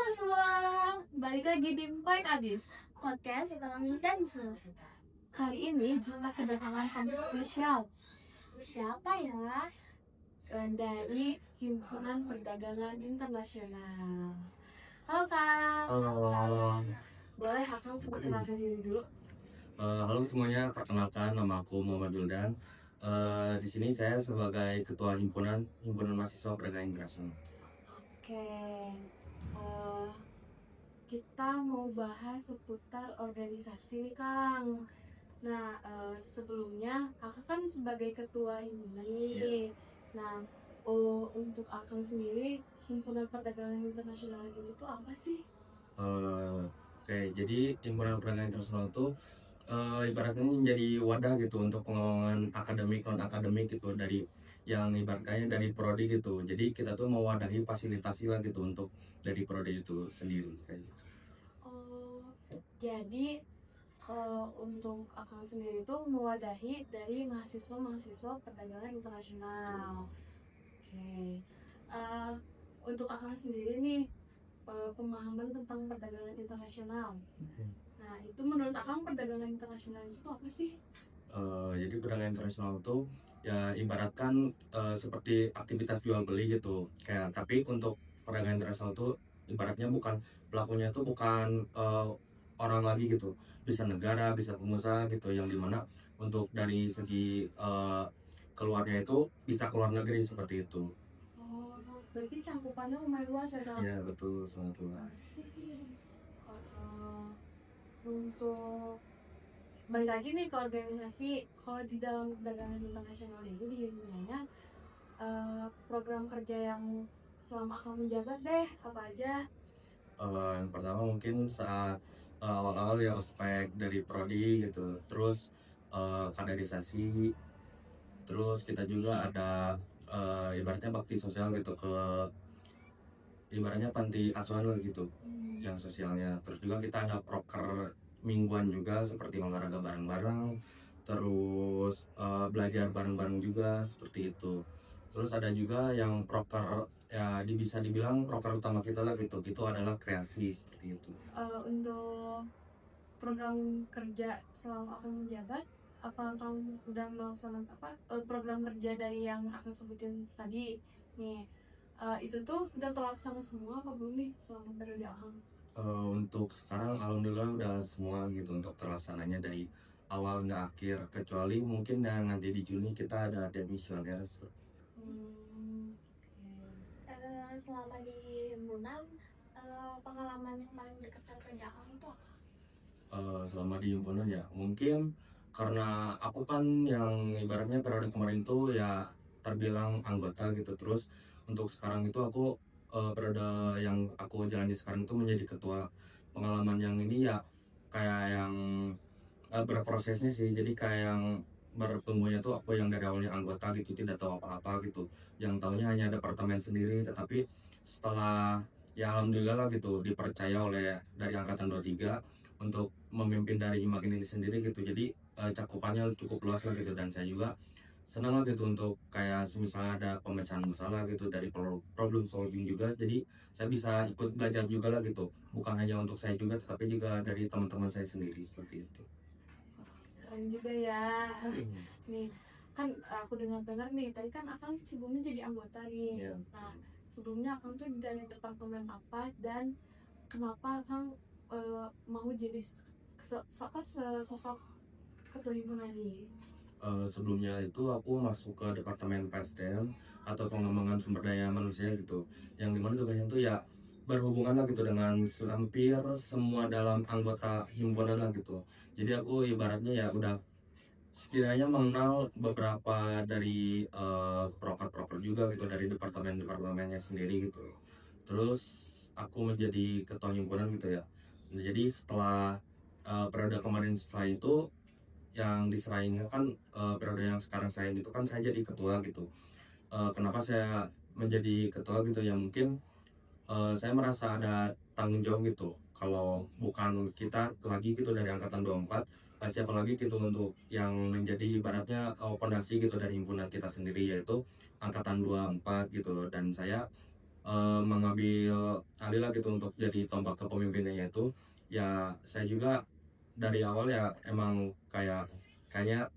semua, balik lagi di Point Abis Podcast Ekonomi dan Bisnis. Kali ini kita kedatangan tamu spesial Siapa ya? dari Himpunan Perdagangan Internasional. Halo Kang, Halo, boleh Akang perkenalkan diri dulu? halo semuanya. Perkenalkan, nama aku Muhammad Wildan. Di sini saya sebagai ketua himpunan mahasiswa perdagangan internasional. Oke, eh, kita mau bahas seputar organisasi nih Kang. Nah, sebelumnya Akang kan sebagai ketua himpunan nih. Nah, untuk Akang sendiri, Himpunan Perdagangan Internasional itu tuh apa sih? Oke, jadi himpunan perdagangan internasional itu ibaratnya menjadi wadah gitu untuk pengembangan akademik non akademik gitu, dari yang ibaratnya dari prodi gitu. Jadi kita tuh mewadahi fasilitasi lah gitu untuk dari prodi itu sendiri kayak gitu. Oh, jadi kalau untuk Akang sendiri itu mewadahi dari mahasiswa-mahasiswa perdagangan internasional. Oke. Eh, untuk Akang sendiri nih, pemahaman tentang perdagangan internasional. Nah, itu menurut Akang perdagangan internasional itu apa sih? Jadi perdagangan internasional itu ya ibaratkan seperti aktivitas jual beli gitu. Kayak tapi untuk perdagangan internasional itu ibaratnya bukan pelakunya itu bukan orang lagi gitu. Bisa negara, bisa pengusaha gitu, yang dimana untuk dari segi keluarnya itu bisa keluar negeri seperti itu. Oh, berarti cakupannya lumayan luas ya, Kang? Ya betul, sangat luas. Asik. Untuk balik lagi nih ke organisasi, kalau di dalam perdagangan internasional ini di himpunannya, program kerja yang selama kamu menjabat deh apa aja? Yang pertama mungkin saat awal-awal ya ospek dari prodi gitu, terus kaderisasi, terus kita juga ada ibaratnya bakti sosial gitu ke ibaratnya panti asuhan lah gitu, yang sosialnya. Terus juga kita ada proker mingguan juga seperti olahraga bareng-bareng, terus belajar bareng-bareng juga seperti itu. Terus ada juga yang proker ya bisa dibilang proker utama kita lah gitu, itu adalah kreasi seperti itu. Untuk program kerja selama akan menjabat, apa kamu udah melaksanakan program kerja dari yang akan sebutin tadi nih? Itu tuh udah terlaksana semua apa belum nih selama periode akang? Untuk sekarang alhamdulillah udah semua gitu untuk terlaksananya dari awal nggak akhir, kecuali mungkin yang nanti di Juni kita ada demisioner. Selama di himpunan, pengalaman yang paling berkesan kerja kamu itu apa? Selama di himpunan ya mungkin karena aku kan yang ibaratnya periode kemarin tuh ya terbilang anggota gitu, terus untuk sekarang itu aku periode yang aku jalani sekarang itu menjadi ketua. Pengalaman yang ini ya kayak yang berprosesnya sih, jadi kayak yang bertumbuhnya tuh aku yang dari awalnya anggota gitu tidak tahu apa-apa gitu, yang tahunya hanya departemen sendiri, tetapi setelah ya alhamdulillah lah gitu dipercaya oleh dari angkatan 23 untuk memimpin dari Himakin ini sendiri gitu. Jadi cakupannya cukup luas lah gitu, dan saya juga senang lah gitu untuk kayak misalnya ada pemecahan masalah gitu dari problem solving juga, jadi saya bisa ikut belajar juga lah gitu, bukan hanya untuk saya juga tetapi juga dari teman-teman saya sendiri seperti itu. Keren juga ya. Nih, kan aku dengar-dengar nih, tadi kan Akang sebelumnya jadi anggota nih. Iya. Nah, sebelumnya Akang tuh dari departemen apa dan kenapa Akang mau jadi sosok ketua himpunan ini? Sebelumnya itu aku masuk ke departemen PSDM atau pengembangan sumber daya manusia gitu, yang dimana tugasnya itu ya berhubungan lah gitu dengan hampir semua dalam anggota himpunan lah gitu. Jadi aku ibaratnya ya udah setidaknya mengenal beberapa dari proker-proker juga gitu dari departemennya sendiri gitu. Terus aku menjadi ketua himpunan gitu ya. Jadi setelah periode kemarin setelah itu yang diserahinnya kan periode yang sekarang saya itu kan saya jadi ketua gitu. Kenapa saya menjadi ketua gitu ya, mungkin saya merasa ada tanggung jawab gitu. Kalau bukan kita lagi gitu dari angkatan 24, siapa lagi gitu untuk yang menjadi ibaratnya pondasi gitu dari himpunan kita sendiri, yaitu angkatan 24 gitu loh. Dan saya mengambil alih lah gitu untuk jadi tonggak kepemimpinannya itu, ya saya juga dari awal ya emang kayaknya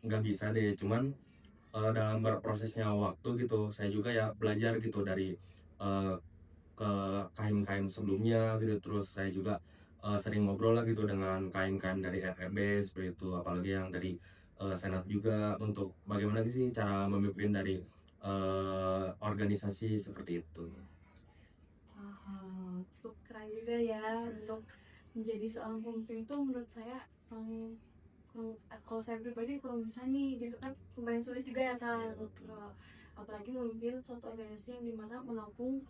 nggak bisa deh, cuman dalam berprosesnya waktu gitu saya juga ya belajar gitu dari eh, ke kahim-kahim sebelumnya gitu, terus saya juga sering ngobrol lah gitu dengan kahim-kahim dari FEB seperti itu, apalagi yang dari senat juga, untuk bagaimana sih cara memimpin dari organisasi seperti itu. Wah, cukup keren juga ya untuk menjadi seorang pemimpin itu. Menurut saya kalau saya pribadi kurang bisa nih gitu kan, lumayan sulit juga ya kan, apalagi memimpin suatu organisasi yang dimana menampung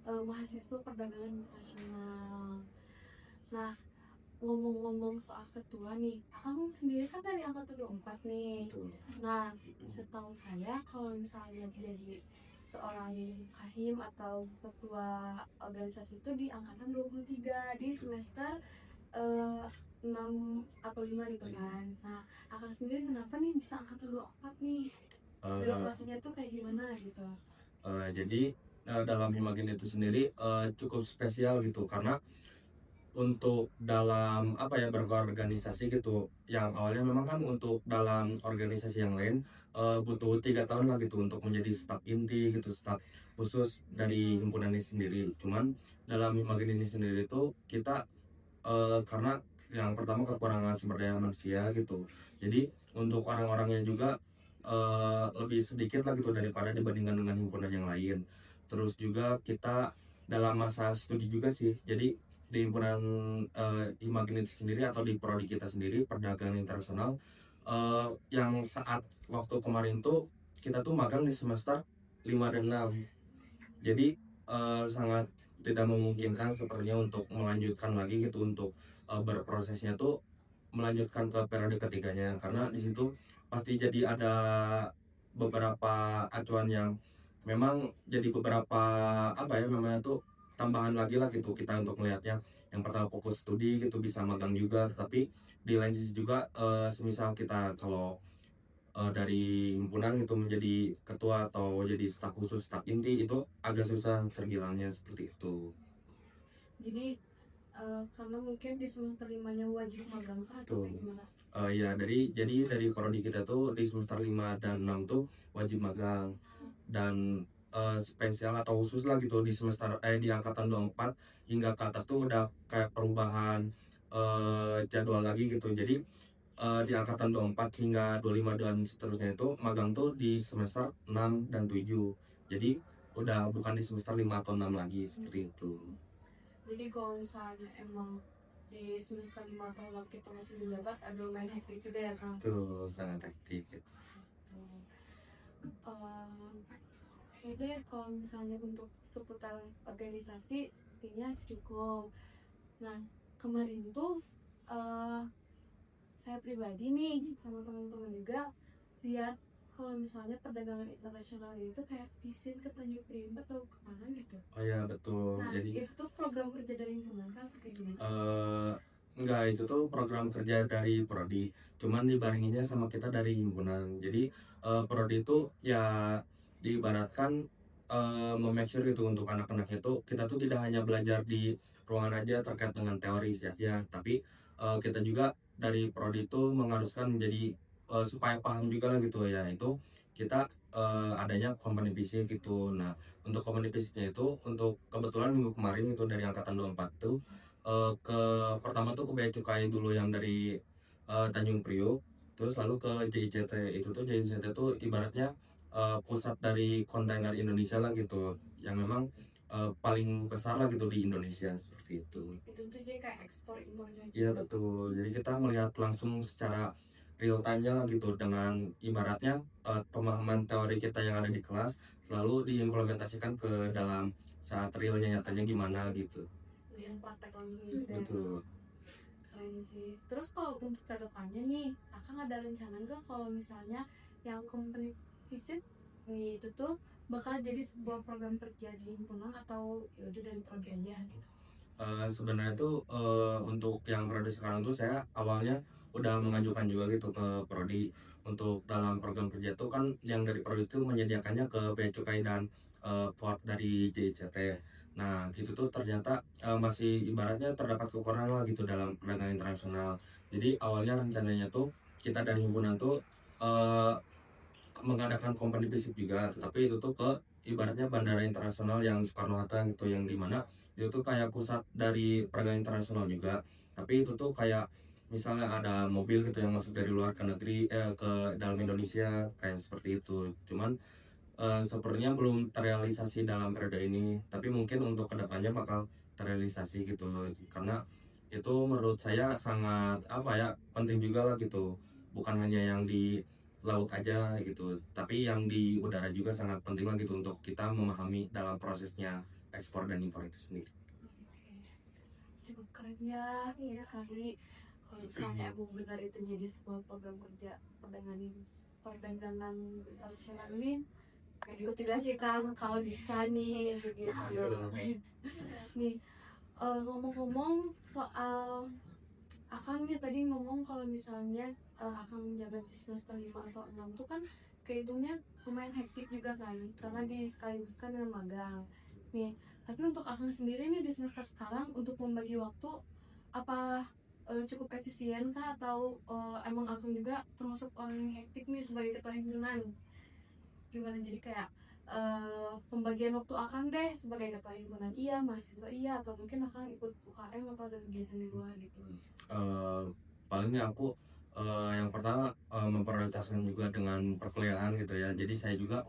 mahasiswa perdagangan internasional. Nah, ngomong-ngomong soal ketua nih, Akang sendiri kan dari angkatan 24 nih. Betul. Nah, setahu saya kalau misalnya jadi seorang kahim atau ketua organisasi itu di angkatan 23 di semester 6 atau 5 gitu kan. Nah, Akang sendiri kenapa nih bisa angkatan 24 nih? Eh, Birokrasinya tuh kayak gimana gitu? jadi dalam Himagen itu sendiri cukup spesial gitu, karena untuk dalam apa ya berorganisasi gitu, yang awalnya memang kan untuk dalam organisasi yang lain butuh 3 tahun lah gitu untuk menjadi staf inti gitu, staf khusus dari himpunan ini sendiri. Cuman dalam Himagen ini sendiri itu kita karena yang pertama kekurangan sumber daya manusia gitu, jadi untuk orang-orangnya juga lebih sedikit lah gitu daripada dibandingkan dengan himpunan yang lain. Terus juga kita dalam masa studi juga sih, jadi di himpunan Himagen itu sendiri atau di prodi kita sendiri perdagangan internasional, yang saat waktu kemarin tuh kita tuh magang di semester 5 dan 6. Jadi sangat tidak memungkinkan sepertinya untuk melanjutkan lagi gitu, untuk berprosesnya tuh melanjutkan ke periode ketiganya, karena di situ pasti jadi ada beberapa acuan yang memang jadi beberapa apa ya namanya tuh tambahan lagi lah gitu kita untuk melihatnya. Yang pertama fokus studi gitu, bisa magang juga, tapi di lain sisi juga semisal kita kalau dari himpunan itu menjadi ketua atau jadi staf khusus staf inti itu agak susah terbilangnya seperti itu. Jadi karena mungkin di semester 5-nya wajib magang kah atau kayak gimana? Ya jadi dari prodi kita tuh di semester 5 dan 6 tuh wajib magang, dan spesial atau khusus lah gitu di semester di angkatan 24 hingga ke atas tuh udah kayak perubahan jadwal lagi gitu. Jadi di angkatan 24 hingga 25 dan seterusnya itu magang tuh di semester 6 dan 7. Jadi udah bukan di semester 5 atau 6 lagi seperti itu. Jadi kalau misalnya emang di semester 5 atau 6 kita masih menjabat, agak lumayan hektik juga ya Kang. Itu sangat hektik gitu. Oke deh, kalau misalnya untuk seputar organisasi sepertinya cukup. Nah, kemarin tuh saya pribadi nih sama teman-teman juga lihat kalau misalnya perdagangan internasional itu kayak visit ke Tanjung Priok atau kemana gitu. Oh ya betul. Nah, Jadi itu tuh program kerja dari himpunan kan atau kayak gimana? enggak, itu tuh program kerja dari prodi, cuman dibarenginnya sama kita dari himpunan. Jadi prodi itu ya diibaratkan memake sure gitu untuk anak-anak itu kita tuh tidak hanya belajar di ruangan aja terkait dengan teori saja, tapi kita juga dari prodi itu mengharuskan menjadi supaya paham juga lah gitu ya, itu kita adanya company visit gitu. Nah, untuk company visitnya itu untuk kebetulan minggu kemarin itu dari angkatan 24 tuh ke pertama tuh ke Bea Cukai dulu yang dari Tanjung Priok, terus lalu ke JICT. Itu tuh JICT tuh ibaratnya pusat dari kontainer Indonesia lah gitu, yang memang paling besar lah gitu di Indonesia seperti itu. Itu tuh jadi kayak ekspor impornya gitu. Iya betul, jadi kita melihat langsung secara real time-nya lah gitu, dengan ibaratnya pemahaman teori kita yang ada di kelas lalu diimplementasikan ke dalam saat realnya nyatanya gimana gitu. Lihat praktek langsung gitu ya. Betul. Keren sih. Terus kalau untuk kedepannya nih, Akang ada rencana nggak kalau misalnya yang company visit nih itu tuh bakal jadi sebuah program kerja di himpunan atau ya udah dari prodi aja gitu? Sebenarnya tuh untuk yang periode sekarang tuh saya awalnya udah mengajukan juga gitu ke prodi untuk dalam program kerja tuh kan, yang dari prodi itu menyediakannya ke Bea Cukai dan port dari JICT. Nah itu tuh ternyata masih ibaratnya terdapat kekurangan lah gitu dalam perdagangan internasional. Jadi awalnya rencananya tuh kita dari himpunan tuh eh, mengadakan company visit juga, tapi itu tuh ke ibaratnya bandara internasional yang Soekarno-Hatta gitu, yang dimana itu tuh kayak pusat dari perdagangan internasional juga. Tapi itu tuh kayak misalnya ada mobil gitu yang masuk dari luar ke negeri ke dalam Indonesia kayak seperti itu. Cuman sepertinya belum terrealisasi dalam periode ini, tapi mungkin untuk kedepannya bakal terrealisasi gitu loh. Karena itu menurut saya sangat apa ya, penting juga lah gitu, bukan hanya yang di laut aja gitu, tapi yang di udara juga sangat penting lah gitu untuk kita memahami dalam prosesnya ekspor dan impor itu sendiri. Cukup keren ya, Iya. sekali. Kalau misalnya emang benar itu jadi sebuah program kerja perdagangan internasional ini, kayak ikut juga sih Kang, kalau bisa nih segitu. Nih, ngomong-ngomong soal Akang nih tadi ngomong kalau misalnya Akang menjabat di semester 5 atau 6 tuh kan kehitungnya lumayan hektik juga kan, karena disekaligus dengan magang. Nih, tapi untuk Akang sendiri nih di semester sekarang untuk membagi waktu apa cukup efisien kah, atau emang Akang juga termasuk orang yang hektik nih sebagai ketua himpunan? Gimana jadi kayak pembagian waktu Akang deh sebagai ketua himpunan iya, mahasiswa iya, atau mungkin Akang ikut UKM atau ada kegiatan di luar gitu? Eh, Palingnya aku yang pertama memprioritaskan juga dengan perkuliahan gitu ya. Jadi saya juga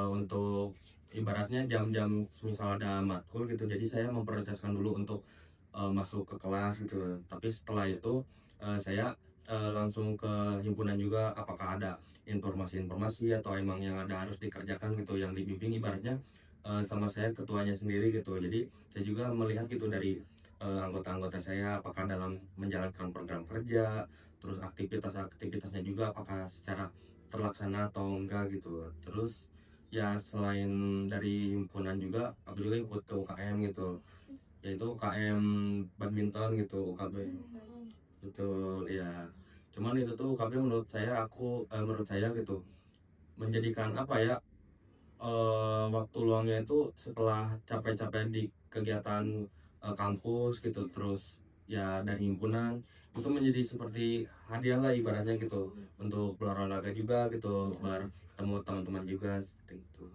untuk ibaratnya jam-jam misal ada matkul gitu, jadi saya memprioritaskan dulu untuk masuk ke kelas gitu. Tapi setelah itu saya langsung ke himpunan juga, apakah ada informasi-informasi atau emang yang ada harus dikerjakan gitu yang dibimbing ibaratnya sama saya ketuanya sendiri gitu. Jadi saya juga melihat gitu dari anggota-anggota saya apakah dalam menjalankan program kerja, terus aktivitasnya juga apakah secara terlaksana atau enggak gitu. Terus ya selain dari himpunan juga aku juga ikut ke UKM gitu, yaitu UKM badminton gitu, UKB. Betul ya. Cuman itu tuh UKB menurut saya gitu menjadikan apa ya, waktu luangnya itu setelah capek-capek di kegiatan kampus gitu, terus ya dari himpunan itu menjadi seperti hadiah lah ibaratnya gitu, untuk berolahraga juga gitu, bertemu teman-teman juga seperti itu.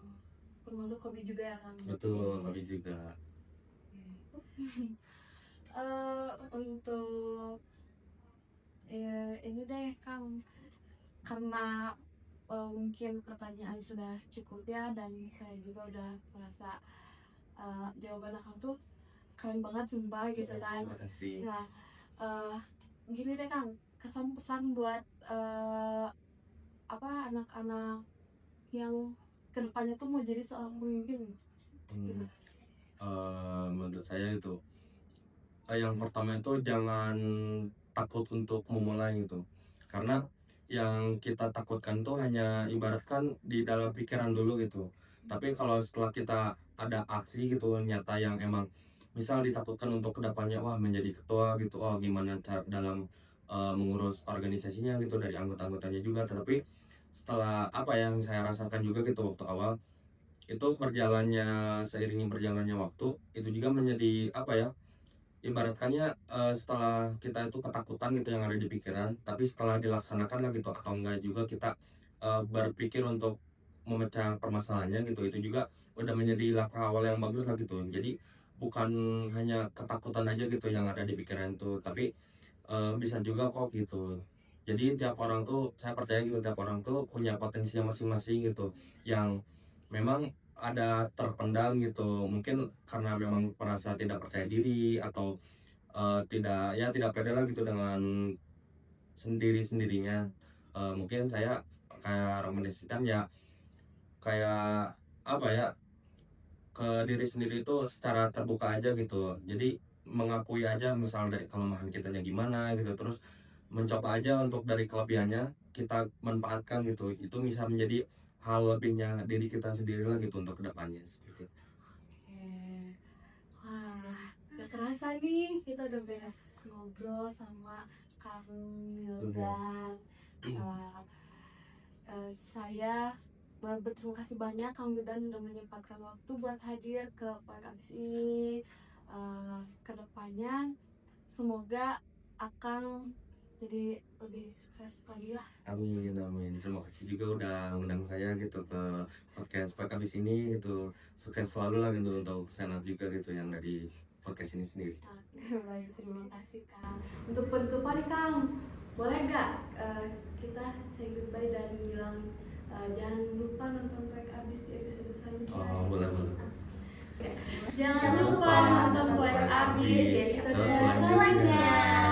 Termasuk hobi juga ya Kang? Betul, hobi juga. Untuk ya, ini deh Kang, karena mungkin pertanyaan sudah cukup ya, dan saya juga udah merasa jawaban Akang tuh keren banget sumpah gitu kan. Terima kasih. Nah, eh, gini deh Kang, kesan pesan buat apa anak-anak yang kedepannya tuh mau jadi seorang pemimpin. Hmm, Menurut saya itu yang pertama itu jangan takut untuk memulai gitu, karena yang kita takutkan tuh hanya ibaratkan di dalam pikiran dulu gitu, tapi kalau setelah kita ada aksi gitu nyata yang emang misal ditakutkan untuk kedepannya, wah menjadi ketua gitu, oh gimana cara dalam mengurus organisasinya gitu dari anggota-anggotanya juga. Tapi setelah apa yang saya rasakan juga gitu waktu awal itu, seiringnya berjalannya waktu itu juga menjadi apa ya, ibaratkannya setelah kita itu ketakutan gitu yang ada di pikiran, tapi setelah dilaksanakan lah gitu atau enggak juga kita berpikir untuk memecah permasalahannya gitu, itu juga udah menjadi langkah awal yang bagus lah gitu. Jadi bukan hanya ketakutan aja gitu yang ada di pikiran tuh, tapi bisa juga kok gitu. Jadi tiap orang tuh, saya percaya gitu, tiap orang tuh punya potensinya masing-masing gitu, yang memang ada terpendam gitu, mungkin karena memang merasa tidak percaya diri atau tidak pede lah gitu dengan sendirinya. Mungkin saya kayak rekomendasikan ya, kayak apa ya, ke diri sendiri itu secara terbuka aja gitu. Jadi mengakui aja misal dari kelemahan kitanya gimana gitu, terus mencoba aja untuk dari kelebihannya kita manfaatkan gitu. Itu bisa menjadi hal lebihnya diri kita sendiri lah gitu untuk kedepannya seperti itu. Oke. Wah, gak kerasa nih kita udah beres ngobrol sama Kang Mildan. Saya Berterima kasih banyak Kang Yudan udah menyempatkan waktu buat hadir ke Proyek Abis ini. Kedepannya semoga Akang jadi lebih sukses lagi lah. Amin, amin. Terima kasih juga udah undang saya gitu ke podcast Pak Abis ini gitu. Sukses selalu lah gitu untuk Senat juga gitu yang dari podcast ini sendiri. Baik, terima kasih Kang. Untuk penutupan nih Kang, boleh nggak kita say goodbye dan bilang jangan lupa nonton Proyek Abis di episode selanjutnya. Oh, boleh, boleh. Jangan lupa nonton Proyek Abis di episode selanjutnya.